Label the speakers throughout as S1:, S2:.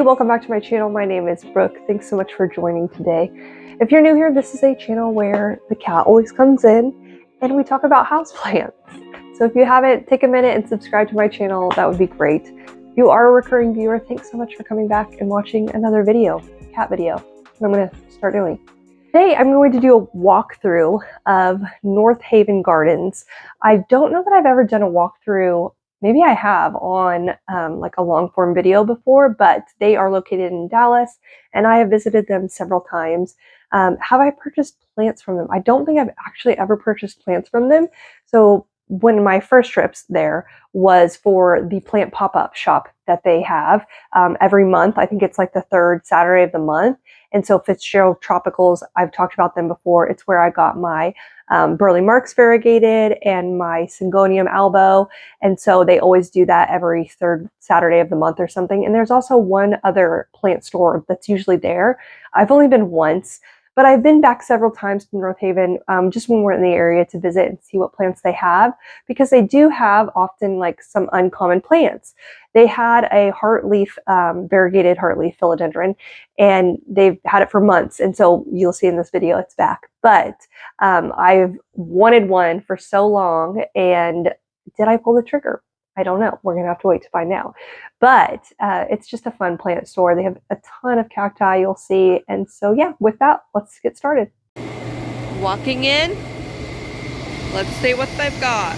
S1: welcome back to my channel. My name is Brooke. Thanks so much for joining today. If you're new here, this is a channel where the cat always comes in and we talk about houseplants. So if you haven't, take a minute and subscribe to my channel. That would be great. If you are a recurring viewer, thanks so much for coming back and watching another video, cat video. I'm going to start doing. Today I'm going to do a walkthrough of North Haven Gardens. I don't know that I've ever done a walkthrough. Maybe I have on like a long form video before, but they are located in Dallas and I have visited them several times. Have I purchased plants from them? I don't think I've actually ever purchased plants from them. So one of my first trips there was for the plant pop-up shop that they have every month. I think it's like the third Saturday of the month. And so Fitzgerald Tropicals, I've talked about them before. It's where I got my Burley Marks variegated and my Syngonium albo. And so they always do that every third Saturday of the month or something. And there's also one other plant store that's usually there. I've only been once, but I've been back several times to North Haven just when we're in the area to visit and see what plants they have, because they do have often like some uncommon plants. They had a heartleaf, variegated heartleaf philodendron, and they've had it for months. And so you'll see in this video, it's back. But I've wanted one for so long, and did I pull the trigger? I don't know. We're going to have to wait to find out. But it's just a fun plant store. They have a ton of cacti you'll see. And so yeah, with that, let's get started. Walking in, let's see what they've got.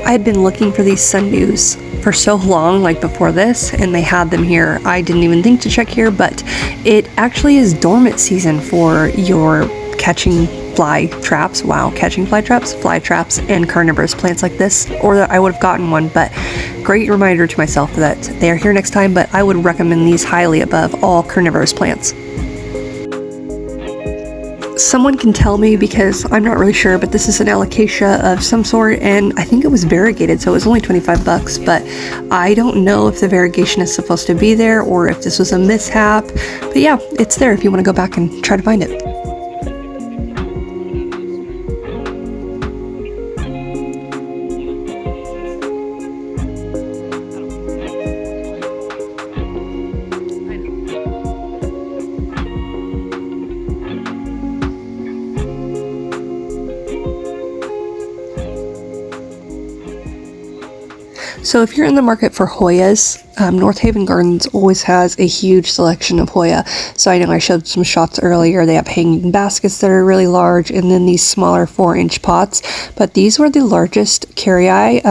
S1: I had been looking for these sundews for so long, like before this, and they had them here. I didn't even think to check here, but it actually is dormant season for your catching fly traps. Wow, catching fly traps, and carnivorous plants like this, or that I would have gotten one, but great reminder to myself that they are here next time, but I would recommend these highly above all carnivorous plants. Someone can tell me, because I'm not really sure, but this is an alocasia of some sort, and I think it was variegated, so it was only 25 bucks, but I don't know if the variegation is supposed to be there or if this was a mishap. But yeah, it's there if you want to go back and try to find it. So if you're in the market for Hoyas, North Haven Gardens always has a huge selection of Hoya. So I know I showed some shots earlier. They have hanging baskets that are really large, and then these smaller 4-inch pots. But these were the largest carrii,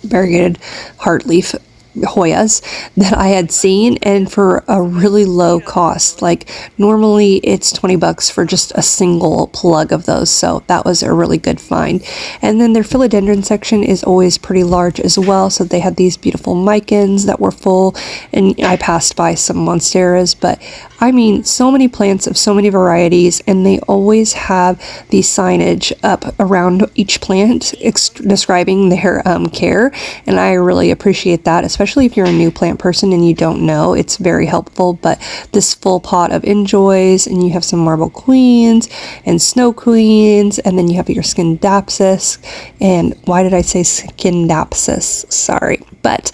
S1: variegated heartleaf Hoyas that I had seen, and for a really low cost. Like normally it's 20 bucks for just a single plug of those, so that was a really good find. And then their philodendron section is always pretty large as well, so they had these beautiful micans that were full, and I passed by some monsteras, but I mean so many plants of so many varieties, and they always have the signage up around each plant describing their care, and I really appreciate that, especially if you're a new plant person and you don't know. It's very helpful. But this full pot of enjoys, and you have some marble queens and snow queens, and then you have your scindapsus, and why did I say scindapsus? Sorry. But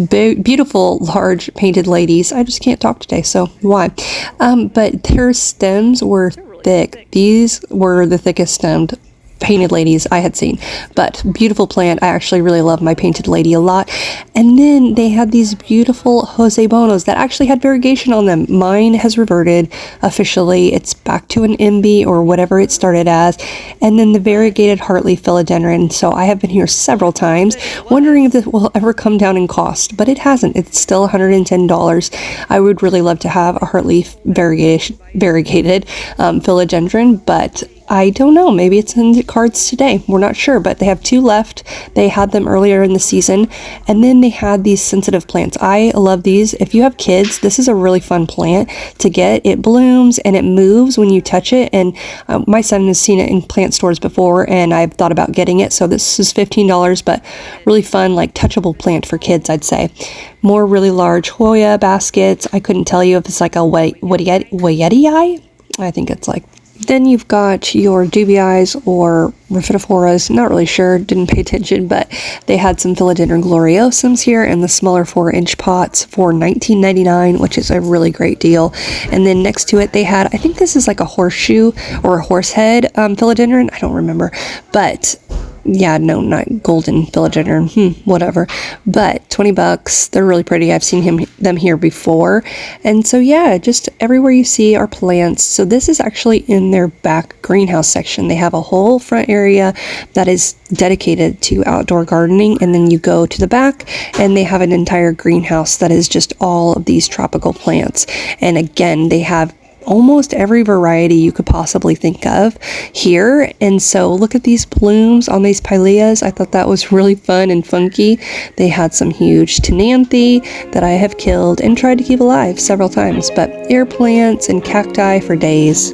S1: beautiful large painted ladies. I just can't talk today, so why? But their stems were thick. These were the thickest stemmed
S2: painted ladies I had seen, but beautiful plant. I actually really love my painted lady a lot. And then they had these beautiful Jose Bonos that actually had variegation on them. Mine has reverted officially. It's back to an MB or whatever it started as. And then the variegated heartleaf philodendron. So I have been here several times wondering if this will ever come down in cost, but it hasn't. It's still $110. I would really love to have a heartleaf variegated philodendron, but I don't know, maybe it's in the cards today. We're not sure, but they have 2 left. They had them earlier in the season. And then they had these sensitive plants. I love these. If you have kids, this is a really fun plant to get. It blooms and it moves when you touch it. And my son has seen it in plant stores before, and I've thought about getting it. So this is $15, but really fun, like touchable plant for kids, I'd say. More really large Hoya baskets. I couldn't tell you if it's like a Wayeti. I think it's like. Then you've got your dubiis or rhaphidophores, not really sure, didn't pay attention, but they had some philodendron gloriosums here in the smaller 4-inch pots for $19.99, which is a really great deal. And then next to it they had, I think this is like a horseshoe or a horse head philodendron, I don't remember, but yeah, no, not golden philodendron, whatever, but $20. They're really pretty. I've seen them here before. And so yeah, just everywhere you see are plants. So this is actually in their back greenhouse section. They have a whole front area that is dedicated to outdoor gardening, and then you go to the back and they have an entire greenhouse that is just all of these tropical plants. And again, they have almost every variety you could possibly think of here. And so look at these blooms on these pileas. I thought that was really fun and funky. They had some huge tenanthe that I have killed and tried to keep alive several times, but air plants and cacti for days.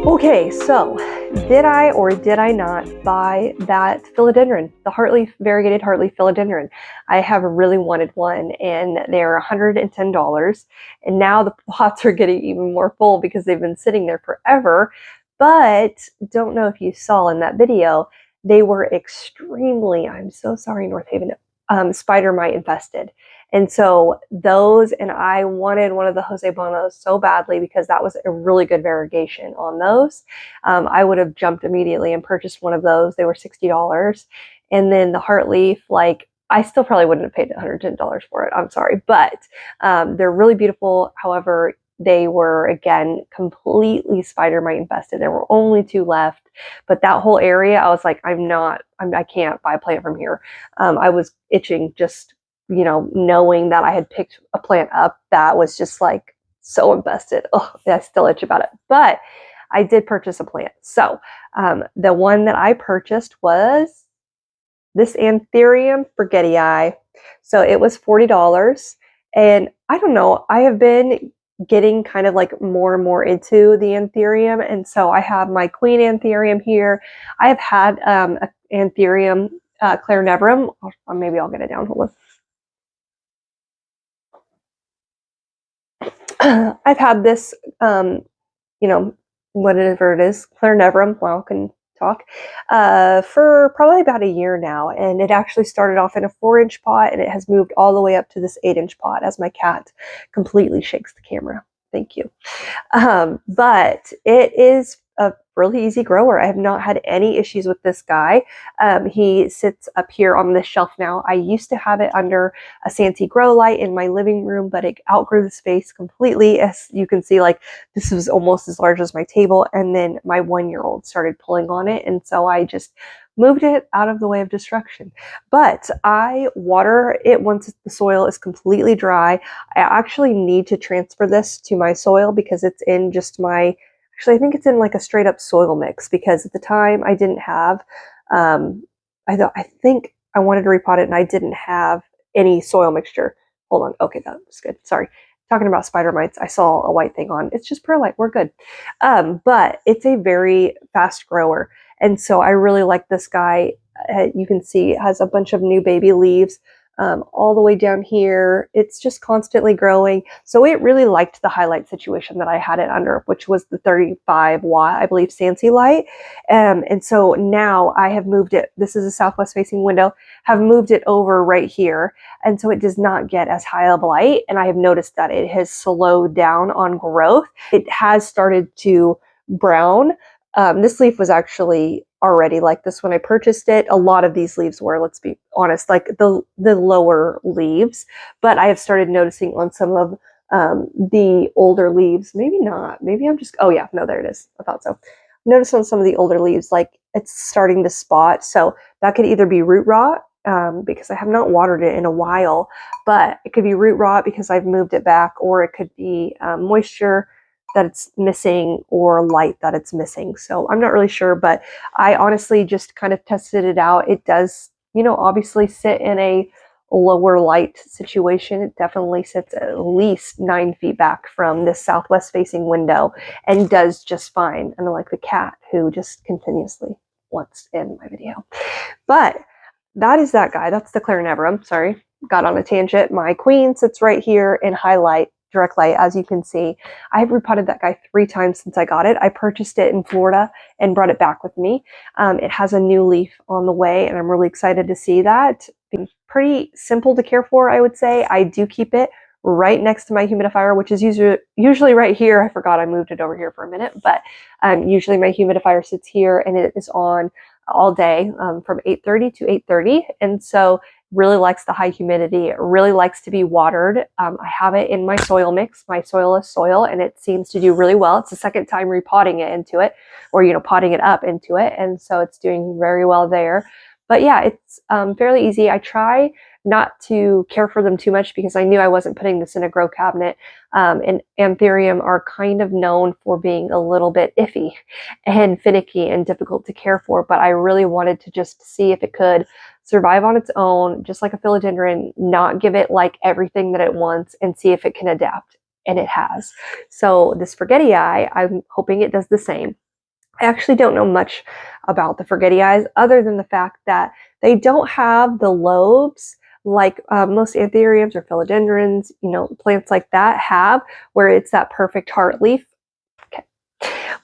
S1: Okay, so did I or did I not buy that philodendron, the variegated heartleaf philodendron? I have really wanted one, and they're $110, and now the pots are getting even more full because they've been sitting there forever. But don't know if you saw in that video, they were extremely, I'm so sorry, North Haven, spider mite infested. And so those, and I wanted one of the Jose Bonos so badly because that was a really good variegation on those. I would have jumped immediately and purchased one of those. They were $60. And then the heartleaf, like, I still probably wouldn't have paid $110 for it. I'm sorry, but they're really beautiful. However, they were, again, completely spider mite infested. There were only 2 left, but that whole area, I was like, I can't buy a plant from here. I was itching just, you know, knowing that I had picked a plant up that was just like so infested. Oh, I still itch about it, but I did purchase a plant. So the one that I purchased was this Anthurium forgetii. So it was $40. And I don't know, I have been getting kind of like more and more into the anthurium. And so I have my queen anthurium here. I have had an anthurium clarinebrum. Maybe I'll get it down. Hold on. I've had this, you know, whatever it is, clarinebrum. Wow, can talk, for probably about a year now. And it actually started off in a 4-inch pot and it has moved all the way up to this 8-inch pot as my cat completely shakes the camera. Thank you. But it is a really easy grower. I have not had any issues with this guy. He sits up here on this shelf now. I used to have it under a Santee grow light in my living room, but it outgrew the space completely. As you can see, like this was almost as large as my table. And then my 1-year-old started pulling on it. And so I just moved it out of the way of destruction. But I water it once the soil is completely dry. I actually need to transfer this to my soil because it's in just my, actually I think it's in like a straight up soil mix, because at the time I didn't have, I think I wanted to repot it and I didn't have any soil mixture. Hold on. Okay, that was good. Sorry. Talking about spider mites, I saw a white thing on. It's just perlite. We're good. But it's a very fast grower. And so I really like this guy. You can see it has a bunch of new baby leaves all the way down here. It's just constantly growing. So it really liked the highlight situation that I had it under, which was the 35 watt, I believe, Santee light. And so now I have moved it. This is a southwest facing window, have moved it over right here. And so it does not get as high of light. And I have noticed that it has slowed down on growth. It has started to brown. This leaf was actually already like this when I purchased it. A lot of these leaves were, let's be honest, like the lower leaves, but I have started noticing on some of the older leaves, maybe not, maybe I'm just, oh yeah, no, there it is. I thought so. Notice on some of the older leaves, like it's starting to spot. So that could either be root rot, because I have not watered it in a while, but it could be root rot because I've moved it back, or it could be moisture that it's missing or light that it's missing. So I'm not really sure, but I honestly just kind of tested it out. It does, obviously sit in a lower light situation. It definitely sits at least 9 feet back from this southwest facing window and does just fine. And like the cat who just continuously wants in my video. But that is that guy. That's the clarinebrum. Sorry, got on a tangent. My queen sits right here in highlight, direct light, as you can see. I have repotted that guy 3 times since I got it. I purchased it in Florida and brought it back with me. It has a new leaf on the way, and I'm really excited to see that. It's pretty simple to care for, I would say. I do keep it right next to my humidifier, which is usually right here. I forgot I moved it over here for a minute, but usually my humidifier sits here and it is on all day from 8:30 to 8:30. And so really likes the high humidity. It really likes to be watered. I have it in my soil mix, my soilless soil, and it seems to do really well. It's the second time repotting it into it, or, potting it up into it. And so it's doing very well there. But yeah, it's fairly easy. I try not to care for them too much because I knew I wasn't putting this in a grow cabinet. And anthurium are kind of known for being a little bit iffy and finicky and difficult to care for. But I really wanted to just see if it could survive on its own, just like a philodendron, not give it like everything that it wants, and see if it can adapt. And it has. So this forgetti I'm hoping it does the same. I actually don't know much about the forgetti other than the fact that they don't have the lobes like most anthuriums or philodendrons, plants like that have, where it's that perfect heart leaf. Okay.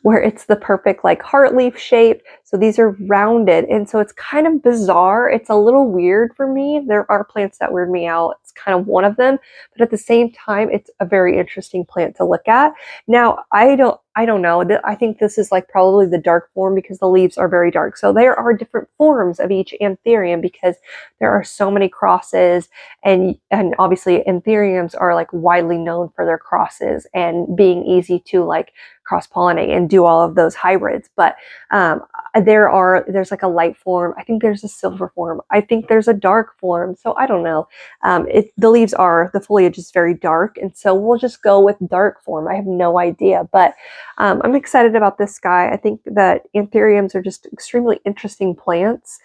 S1: Where it's the perfect like heart leaf shape. So these are rounded, and so it's kind of bizarre. It's a little weird for me. There are plants that weird me out. It's kind of one of them, but at the same time, it's a very interesting plant to look at. Now, I don't know. I think this is like probably the dark form because the leaves are very dark. So there are different forms of each anthurium because there are so many crosses, and obviously anthuriums are like widely known for their crosses and being easy to like cross-pollinate and do all of those hybrids. But there's like a light form. I think there's a silver form. I think there's a dark form. So I don't know. The foliage is very dark, and so we'll just go with dark form. I have no idea, but I'm excited about this guy. I think that anthuriums are just extremely interesting plants.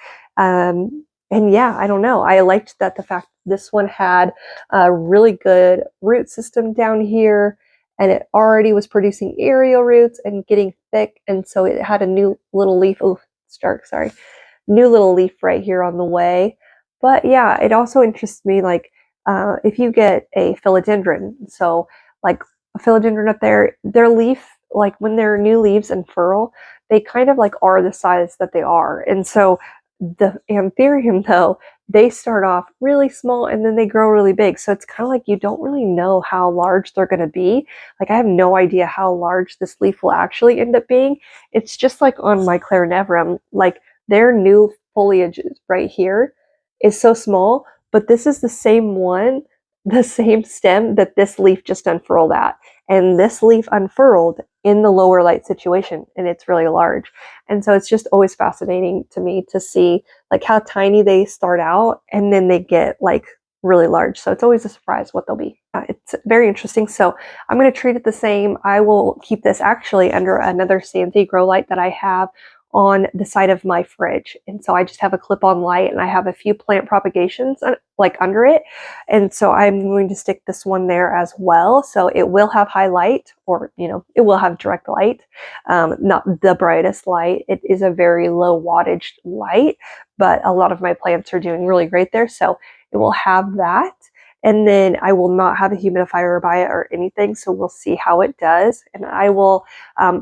S1: And yeah, I don't know. I liked that the fact this one had a really good root system down here, and it already was producing aerial roots and getting thick. And so it had a new little leaf. Oh, it's dark, sorry. New little leaf right here on the way. But yeah, it also interests me, like, if you get a philodendron, so like a philodendron up there, their leaf, like when their new leaves unfurl, they kind of like are the size that they are. And so the anthurium, though, they start off really small and then they grow really big. So it's kind of like you don't really know how large they're going to be. Like I have no idea how large this leaf will actually end up being. It's just like on my clarinevrum, like their new foliage right here is so small, but this is the same one, the same stem that this leaf just unfurled at. And this leaf unfurled in the lower light situation, and it's really large. And so it's just always fascinating to me to see like how tiny they start out and then they get like really large. So it's always a surprise what they'll be. It's very interesting. So I'm going to treat it the same. I will keep this actually under another Santhe grow light that I have on the side of my fridge. And so I just have a clip-on light and I have a few plant propagations like under it. And so I'm going to stick this one there as well. So it will have high light, or, you know, it will have direct light, not the brightest light. It is a very low wattage light, but a lot of my plants are doing really great there. So it will have that. And then I will not have a humidifier by it or anything. So we'll see how it does. And I will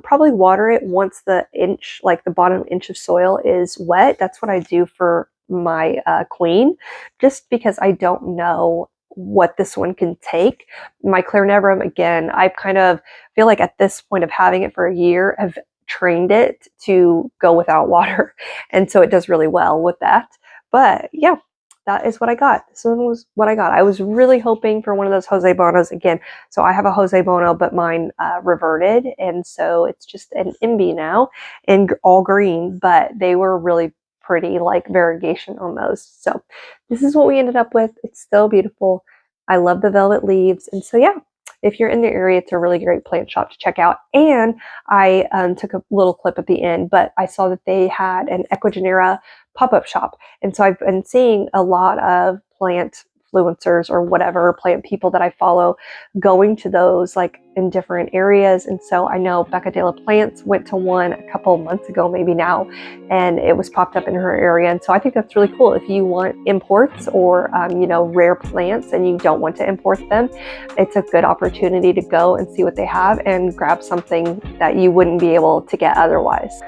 S1: probably water it once the inch, like the bottom inch of soil is wet. That's what I do for my queen, just because I don't know what this one can take. My clarinevrum, again, I kind of feel like at this point of having it for a year, I've trained it to go without water. And so it does really well with that. But yeah, that is what I got. This one was what I got. I was really hoping for one of those Jose Bonos again. So I have a Jose Bono, but mine reverted. And so it's just an MB now and all green, but they were really pretty like variegation on those. So this is what we ended up with. It's still beautiful. I love the velvet leaves. And so yeah, if you're in the area, it's a really great plant shop to check out. And I took a little clip at the end, but I saw that they had an Ecuagenera pop-up shop. And so I've been seeing a lot of plant influencers or whatever plant people that I follow going to those like in different areas. And so I know Becca de la Plants went to one a couple months ago, maybe now, and it was popped up in her area. And so I think that's really cool. If you want imports or, you know, rare plants and you don't want to import them, it's a good opportunity to go and see what they have and grab something that you wouldn't be able to get otherwise.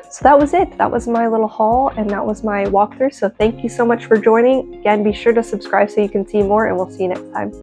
S1: So that was it. That was my little haul and that was my walkthrough. So thank you so much for joining. Again, be sure to subscribe so you can see more, and we'll see you next time.